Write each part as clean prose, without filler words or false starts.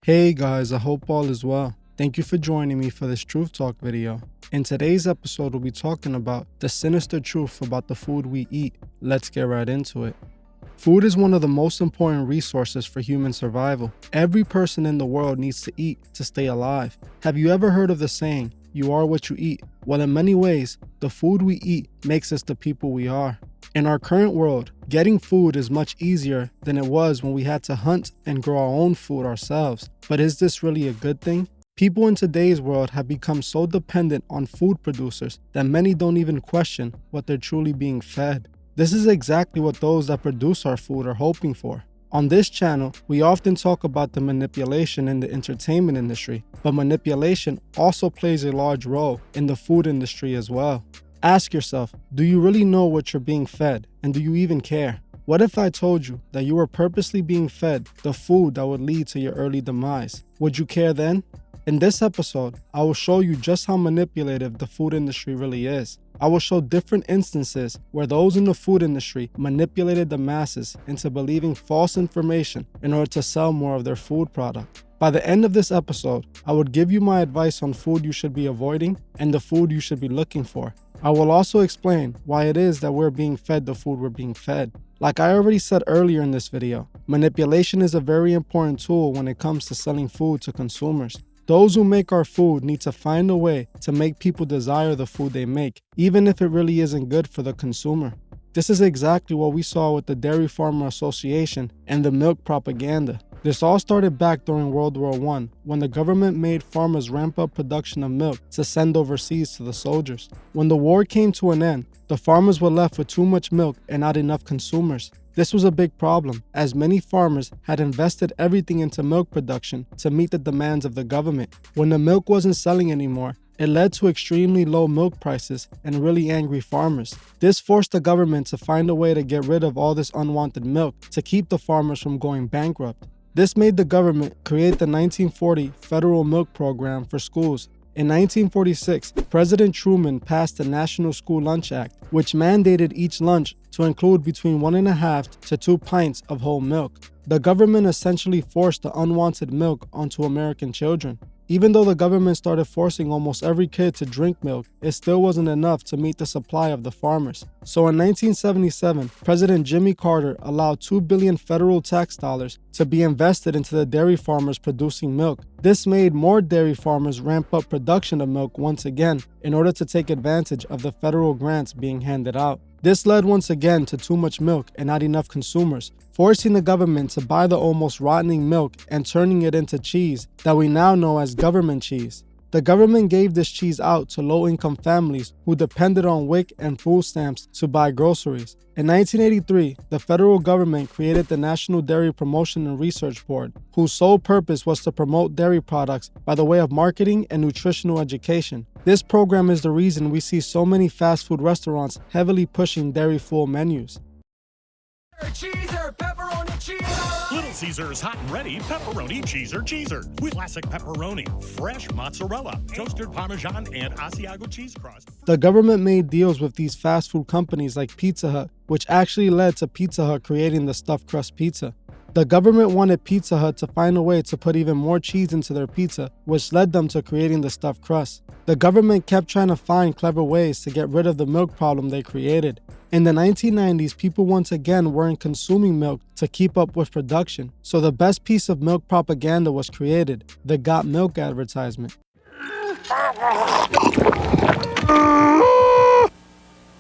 Hey guys, I hope all is well. Thank you for joining me for this Truth Talk video. In today's episode, we'll be talking about the sinister truth about the food we eat. Let's get right into it. Food is one of the most important resources for human survival. Every person in the world needs to eat to stay alive. Have you ever heard of the saying, "You are what you eat"? Well, in many ways, the food we eat makes us the people we are. In our current world, getting food is much easier than it was when we had to hunt and grow our own food ourselves. But is this really a good thing? People in today's world have become so dependent on food producers that many don't even question what they're truly being fed. This is exactly what those that produce our food are hoping for. On this channel, we often talk about the manipulation in the entertainment industry, but manipulation also plays a large role in the food industry as well. Ask yourself, do you really know what you're being fed, and do you even care? What if I told you that you were purposely being fed the food that would lead to your early demise? Would you care then? In this episode, I will show you just how manipulative the food industry really is. I will show different instances where those in the food industry manipulated the masses into believing false information in order to sell more of their food product. By the end of this episode, I would give you my advice on food you should be avoiding and the food you should be looking for. I will also explain why it is that we're being fed the food we're being fed. Like I already said earlier in this video, manipulation is a very important tool when it comes to selling food to consumers. Those who make our food need to find a way to make people desire the food they make, even if it really isn't good for the consumer. This is exactly what we saw with the Dairy Farmer Association and the milk propaganda. This all started back during World War I, when the government made farmers ramp up production of milk to send overseas to the soldiers. When the war came to an end, the farmers were left with too much milk and not enough consumers. This was a big problem, as many farmers had invested everything into milk production to meet the demands of the government. When the milk wasn't selling anymore, it led to extremely low milk prices and really angry farmers. This forced the government to find a way to get rid of all this unwanted milk to keep the farmers from going bankrupt. This made the government create the 1940 Federal Milk Program for schools. In 1946, President Truman passed the National School Lunch Act, which mandated each lunch to include between 1.5 to 2 pints of whole milk. The government essentially forced the unwanted milk onto American children. Even though the government started forcing almost every kid to drink milk, it still wasn't enough to meet the supply of the farmers. So in 1977, President Jimmy Carter allowed $2 billion federal tax dollars to be invested into the dairy farmers producing milk. This made more dairy farmers ramp up production of milk once again in order to take advantage of the federal grants being handed out. This led once again to too much milk and not enough consumers, forcing the government to buy the almost rotting milk and turning it into cheese that we now know as government cheese. The government gave this cheese out to low-income families who depended on WIC and food stamps to buy groceries. In 1983, the federal government created the National Dairy Promotion and Research Board, whose sole purpose was to promote dairy products by the way of marketing and nutritional education. This program is the reason we see so many fast food restaurants heavily pushing dairy-full menus. Cheeser, pepperoni cheeser! Little Caesars hot and ready pepperoni cheeser with classic pepperoni, fresh mozzarella, toasted Parmesan, and Asiago cheese crust. The government made deals with these fast food companies like Pizza Hut, which actually led to Pizza Hut creating the stuffed crust pizza. The government wanted Pizza Hut to find a way to put even more cheese into their pizza, which led them to creating the stuffed crust. The government kept trying to find clever ways to get rid of the milk problem they created. In the 1990s, people once again weren't consuming milk to keep up with production, so the best piece of milk propaganda was created, the Got Milk advertisement.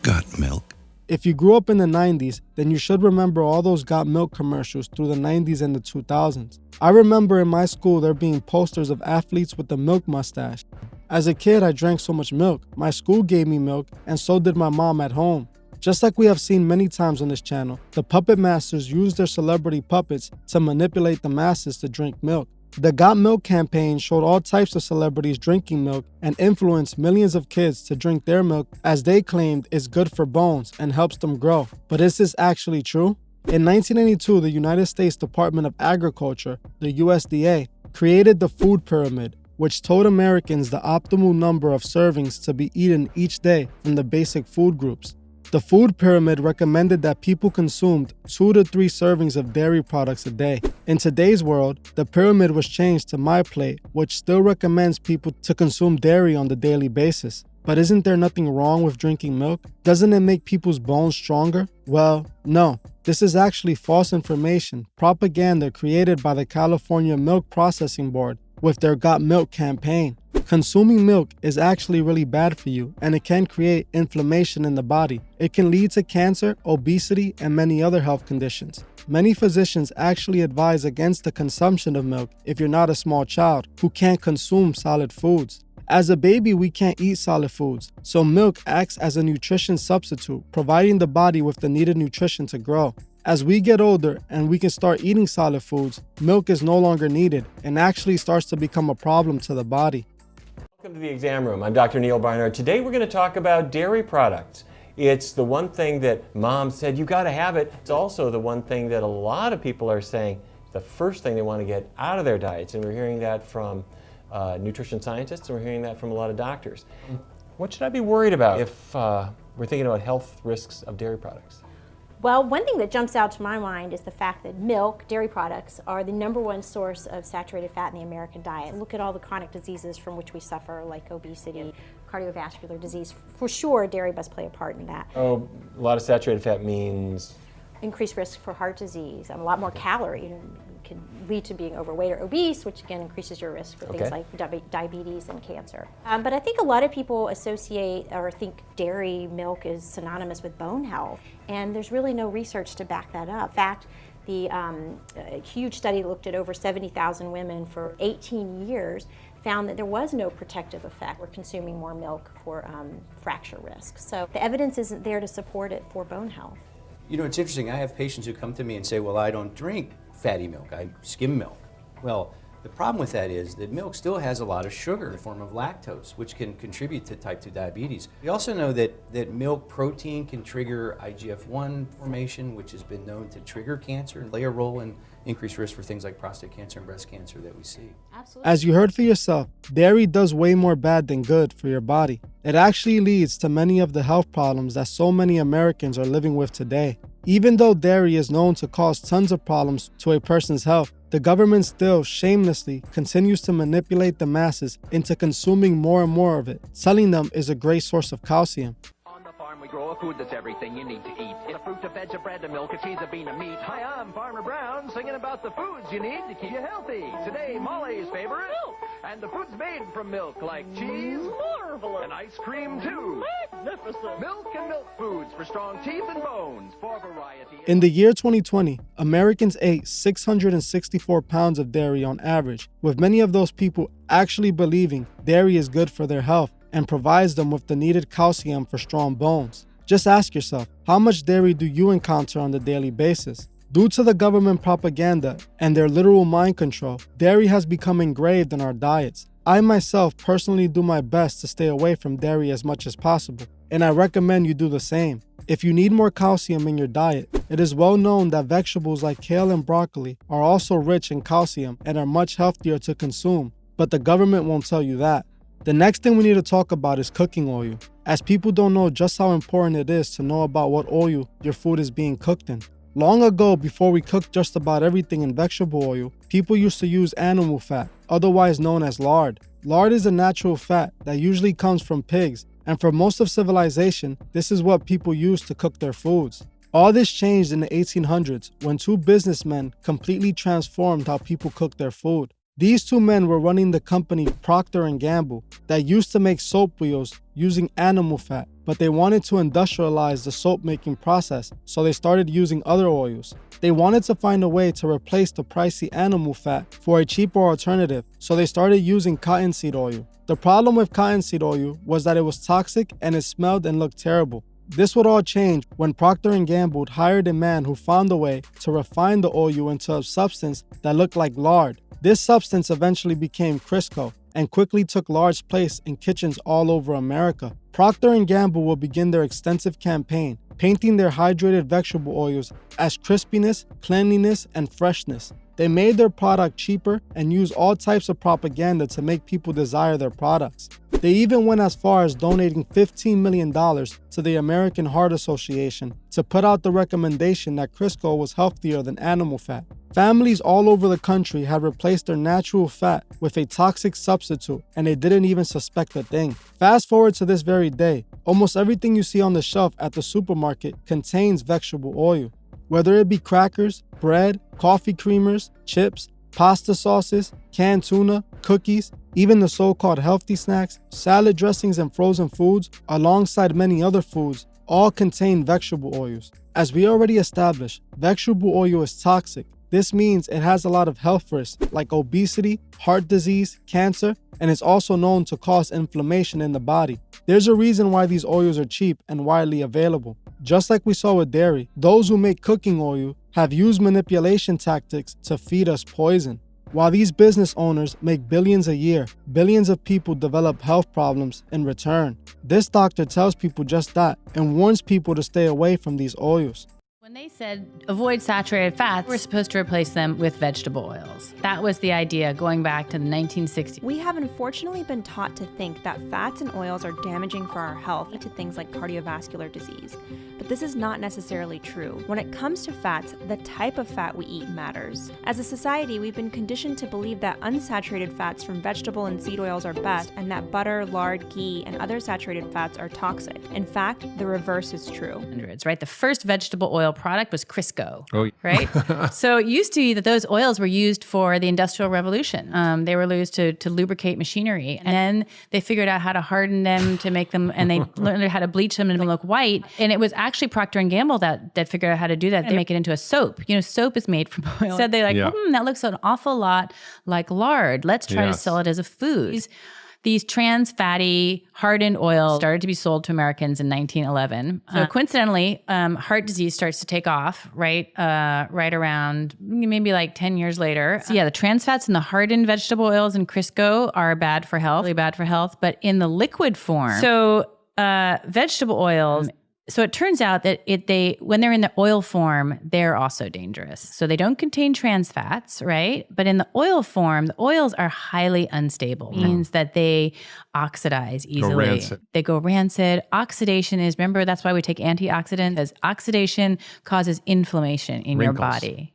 Got milk? If you grew up in the 90s, then you should remember all those Got Milk commercials through the 90s and the 2000s. I remember in my school there being posters of athletes with the milk mustache. As a kid, I drank so much milk. My school gave me milk, and so did my mom at home. Just like we have seen many times on this channel, the puppet masters use their celebrity puppets to manipulate the masses to drink milk. The Got Milk campaign showed all types of celebrities drinking milk and influenced millions of kids to drink their milk as they claimed it's good for bones and helps them grow. But is this actually true? In 1992, the United States Department of Agriculture, the USDA, created the food pyramid, which told Americans the optimal number of servings to be eaten each day from the basic food groups. The food pyramid recommended that people consumed 2 to 3 servings of dairy products a day. In today's world, the pyramid was changed to My Plate, which still recommends people to consume dairy on the daily basis. But isn't there nothing wrong with drinking milk? Doesn't it make people's bones stronger? Well, no. This is actually false information, propaganda created by the California Milk Processing Board with their Got Milk campaign. Consuming milk is actually really bad for you, and it can create inflammation in the body. It can lead to cancer, obesity, and many other health conditions. Many physicians actually advise against the consumption of milk if you're not a small child who can't consume solid foods. As a baby, we can't eat solid foods, so milk acts as a nutrition substitute, providing the body with the needed nutrition to grow. As we get older and we can start eating solid foods, milk is no longer needed and actually starts to become a problem to the body. Welcome to the exam room. I'm Dr. Neil Barnard. Today we're going to talk about dairy products. It's the one thing that mom said you got to have it. It's also the one thing that a lot of people are saying the first thing they want to get out of their diets, and we're hearing that from nutrition scientists, and we're hearing that from a lot of doctors. What should I be worried about if we're thinking about health risks of dairy products? Well, one thing that jumps out to my mind is the fact that milk, dairy products, are the #1 source of saturated fat in the American diet. Look at all the chronic diseases from which we suffer, like obesity, cardiovascular disease. For sure, dairy must play a part in that. Oh, a lot of saturated fat means? Increased risk for heart disease, and a lot more calorie. Can lead to being overweight or obese, which again increases your risk for things like diabetes and cancer. But I think a lot of people associate or think dairy milk is synonymous with bone health, and there's really no research to back that up. In fact, the huge study looked at over 70,000 women for 18 years, found that there was no protective effect for consuming more milk for fracture risk. So the evidence isn't there to support it for bone health. You know, it's interesting. I have patients who come to me and say, well, I don't drink fatty milk, I skim milk. Well, the problem with that is that milk still has a lot of sugar in the form of lactose, which can contribute to type 2 diabetes. We also know that milk protein can trigger IGF-1 formation, which has been known to trigger cancer and play a role in increased risk for things like prostate cancer and breast cancer that we see. Absolutely. As you heard for yourself, dairy does way more bad than good for your body. It actually leads to many of the health problems that so many Americans are living with today. Even though dairy is known to cause tons of problems to a person's health, the government still shamelessly continues to manipulate the masses into consuming more and more of it. Selling them is a great source of calcium. On the farm we grow a food that's everything you need to eat. It's a fruit, a veg, a bread, a milk, a cheese, a bean, a meat. Hi, I'm Farmer Brown, singing about the foods you need to keep you healthy. Today, Molly's favorite. Milk. And the foods made from milk, like cheese. Marvelous. And ice cream, too. Magnificent. Milk and milk foods for strong teeth and bones. For variety. In the year 2020, Americans ate 664 pounds of dairy on average, with many of those people actually believing dairy is good for their health and provides them with the needed calcium for strong bones. Just ask yourself, how much dairy do you encounter on a daily basis? Due to the government propaganda and their literal mind control, dairy has become engraved in our diets. I myself personally do my best to stay away from dairy as much as possible, and I recommend you do the same. If you need more calcium in your diet, it is well known that vegetables like kale and broccoli are also rich in calcium and are much healthier to consume, but the government won't tell you that. The next thing we need to talk about is cooking oil, as people don't know just how important it is to know about what oil your food is being cooked in. Long ago, before we cooked just about everything in vegetable oil, people used to use animal fat, otherwise known as lard. Lard is a natural fat that usually comes from pigs, and for most of civilization, this is what people used to cook their foods. All this changed in the 1800s when 2 businessmen completely transformed how people cook their food. These 2 men were running the company Procter & Gamble that used to make soap wheels using animal fat, but they wanted to industrialize the soap making process, so they started using other oils. They wanted to find a way to replace the pricey animal fat for a cheaper alternative, so they started using cottonseed oil. The problem with cottonseed oil was that it was toxic and it smelled and looked terrible. This would all change when Procter & Gamble hired a man who found a way to refine the oil into a substance that looked like lard. This substance eventually became Crisco and quickly took large place in kitchens all over America. Procter & Gamble will begin their extensive campaign, painting their hydrated vegetable oils as crispiness, cleanliness, and freshness. They made their product cheaper and used all types of propaganda to make people desire their products. They even went as far as donating $15 million to the American Heart Association to put out the recommendation that Crisco was healthier than animal fat. Families all over the country had replaced their natural fat with a toxic substitute, and they didn't even suspect a thing. Fast forward to this very day, almost everything you see on the shelf at the supermarket contains vegetable oil. Whether it be crackers, bread, coffee creamers, chips, pasta sauces, canned tuna, cookies, even the so-called healthy snacks, salad dressings, and frozen foods, alongside many other foods, all contain vegetable oils. As we already established, vegetable oil is toxic. This means it has a lot of health risks like obesity, heart disease, cancer, and is also known to cause inflammation in the body. There's a reason why these oils are cheap and widely available. Just like we saw with dairy, those who make cooking oil have used manipulation tactics to feed us poison. While these business owners make billions a year, billions of people develop health problems in return. This doctor tells people just that and warns people to stay away from these oils. When they said avoid saturated fats, we're supposed to replace them with vegetable oils. That was the idea going back to the 1960s. We have unfortunately been taught to think that fats and oils are damaging for our health to things like cardiovascular disease. But this is not necessarily true. When it comes to fats, the type of fat we eat matters. As a society, we've been conditioned to believe that unsaturated fats from vegetable and seed oils are best, and that butter, lard, ghee, and other saturated fats are toxic. In fact, the reverse is true. Right? The first vegetable oil product was Crisco, Oh, right? So it used to be that those oils were used for the Industrial Revolution. They were used to lubricate machinery. And then they figured out how to harden them to make them, and they learned how to bleach them and look white. And it was actually Procter & Gamble that figured out how to do that and make it into a soap. You know, soap is made from oil. Said they that looks an awful lot like lard. Let's try to sell it as a food. These trans fatty hardened oils started to be sold to Americans in 1911. So coincidentally, heart disease starts to take off right around maybe like 10 years later. So the trans fats in the hardened vegetable oils and Crisco are bad for health, really bad for health, but in the liquid form. So vegetable oils. So it turns out that when they're in the oil form, they're also dangerous. So they don't contain trans fats, right? But in the oil form, the oils are highly unstable. It means that they oxidize easily. They go rancid. Oxidation is, remember, that's why we take antioxidants, because oxidation causes inflammation in your body.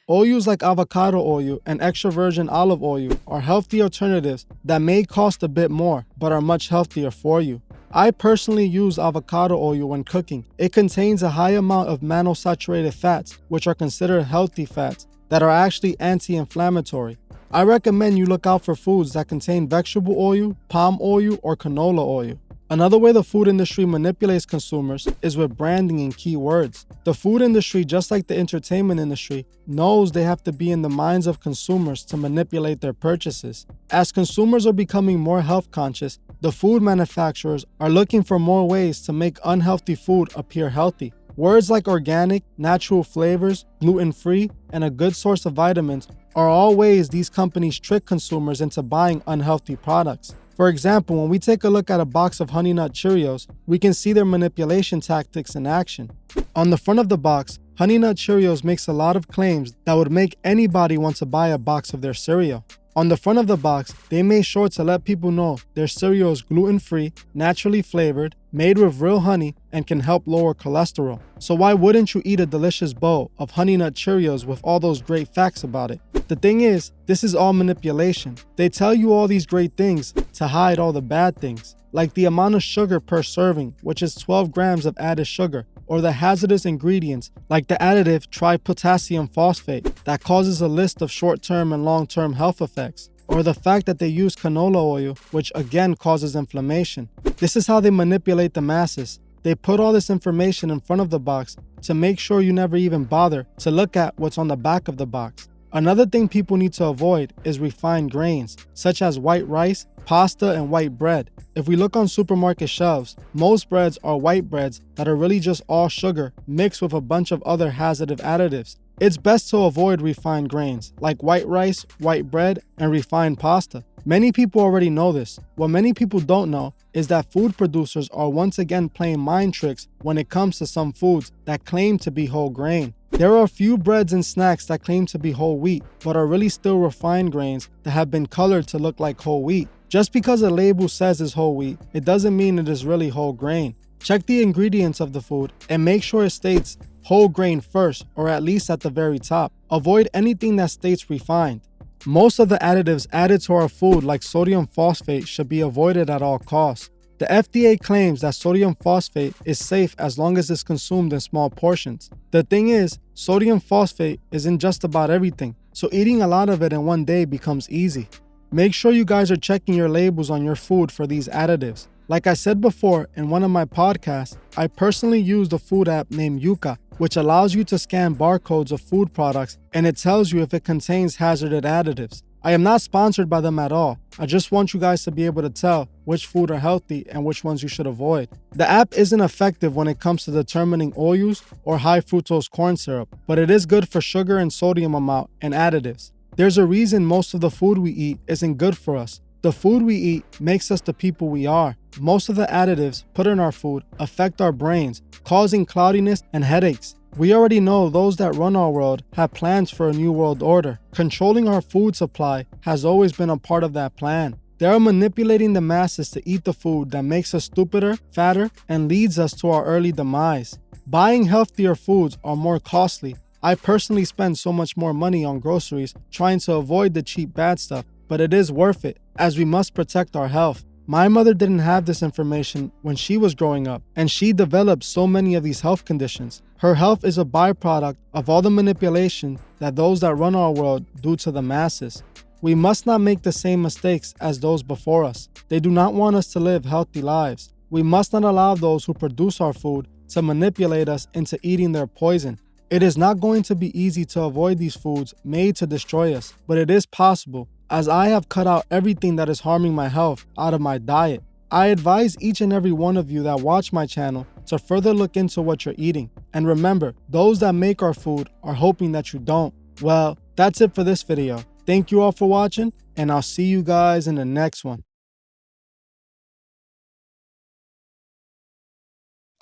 Oils like avocado oil and extra virgin olive oil are healthy alternatives that may cost a bit more, but are much healthier for you. I personally use avocado oil when cooking. It contains a high amount of monosaturated fats, which are considered healthy fats, that are actually anti-inflammatory. I recommend you look out for foods that contain vegetable oil, palm oil, or canola oil. Another way the food industry manipulates consumers is with branding and keywords. The food industry, just like the entertainment industry, knows they have to be in the minds of consumers to manipulate their purchases. As consumers are becoming more health conscious, the food manufacturers are looking for more ways to make unhealthy food appear healthy. Words like organic, natural flavors, gluten-free, and a good source of vitamins are all ways these companies trick consumers into buying unhealthy products. For example, when we take a look at a box of Honey Nut Cheerios, we can see their manipulation tactics in action. On the front of the box, Honey Nut Cheerios makes a lot of claims that would make anybody want to buy a box of their cereal. On the front of the box, they made sure to let people know their cereal is gluten-free, naturally flavored, made with real honey, and can help lower cholesterol. So why wouldn't you eat a delicious bowl of Honey Nut Cheerios with all those great facts about it? The thing is, this is all manipulation. They tell you all these great things to hide all the bad things, like the amount of sugar per serving, which is 12 grams of added sugar, or the hazardous ingredients like the additive tripotassium phosphate that causes a list of short-term and long-term health effects, or the fact that they use canola oil, which again causes inflammation. This is how they manipulate the masses. They put all this information in front of the box to make sure you never even bother to look at what's on the back of the box. Another thing people need to avoid is refined grains, such as white rice, pasta, and white bread. If we look on supermarket shelves, most breads are white breads that are really just all sugar mixed with a bunch of other hazardous additives. It's best to avoid refined grains like white rice, white bread, and refined pasta. Many people already know this. What many people don't know is that food producers are once again playing mind tricks when it comes to some foods that claim to be whole grain. There are a few breads and snacks that claim to be whole wheat, but are really still refined grains that have been colored to look like whole wheat. Just because a label says it's whole wheat, it doesn't mean it is really whole grain. Check the ingredients of the food and make sure it states whole grain first, or at least at the very top. Avoid anything that states refined. Most of the additives added to our food, like sodium phosphate, should be avoided at all costs. The FDA claims that sodium phosphate is safe as long as it's consumed in small portions. The thing is, sodium phosphate is in just about everything, so eating a lot of it in one day becomes easy. Make sure you guys are checking your labels on your food for these additives. Like I said before in one of my podcasts, I personally use the food app named Yuka, which allows you to scan barcodes of food products and it tells you if it contains hazardous additives. I am not sponsored by them at all. I just want you guys to be able to tell which food are healthy and which ones you should avoid. The app isn't effective when it comes to determining oil use or high fructose corn syrup, but it is good for sugar and sodium amount and additives. There's a reason most of the food we eat isn't good for us. The food we eat makes us the people we are. Most of the additives put in our food affect our brains, causing cloudiness and headaches. We already know those that run our world have plans for a new world order. Controlling our food supply has always been a part of that plan. They are manipulating the masses to eat the food that makes us stupider, fatter, and leads us to our early demise. Buying healthier foods are more costly. I personally spend so much more money on groceries trying to avoid the cheap bad stuff, but it is worth it, as we must protect our health. My mother didn't have this information when she was growing up, and she developed so many of these health conditions. Her health is a byproduct of all the manipulation that those that run our world do to the masses. We must not make the same mistakes as those before us. They do not want us to live healthy lives. We must not allow those who produce our food to manipulate us into eating their poison. It is not going to be easy to avoid these foods made to destroy us, but it is possible, as I have cut out everything that is harming my health out of my diet. I advise each and every one of you that watch my channel to further look into what you're eating. And remember, those that make our food are hoping that you don't. Well, that's it for this video. Thank you all for watching, and I'll see you guys in the next one.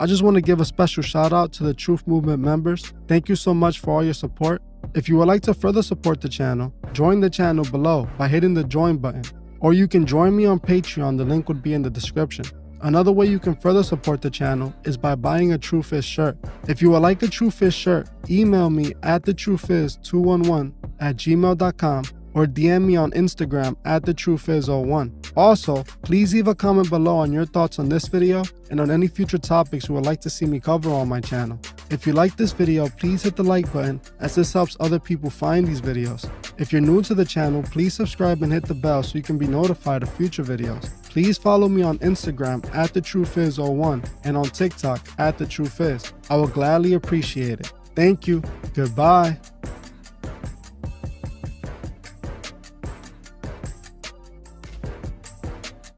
I just want to give a special shout out to the Truth Movement members. Thank you so much for all your support. If you would like to further support the channel, join the channel below by hitting the join button. Or you can join me on Patreon, the link would be in the description. Another way you can further support the channel is by buying a True Fizz shirt. If you would like a True Fizz shirt, email me at thetruefizz211@gmail.com or DM me on Instagram at thetruefizz01. Also, please leave a comment below on your thoughts on this video and on any future topics you would like to see me cover on my channel. If you like this video, please hit the like button, as this helps other people find these videos. If you're new to the channel, please subscribe and hit the bell so you can be notified of future videos. Please follow me on Instagram at thetruefizz01 and on TikTok at thetruefizz. I will gladly appreciate it. Thank you. Goodbye.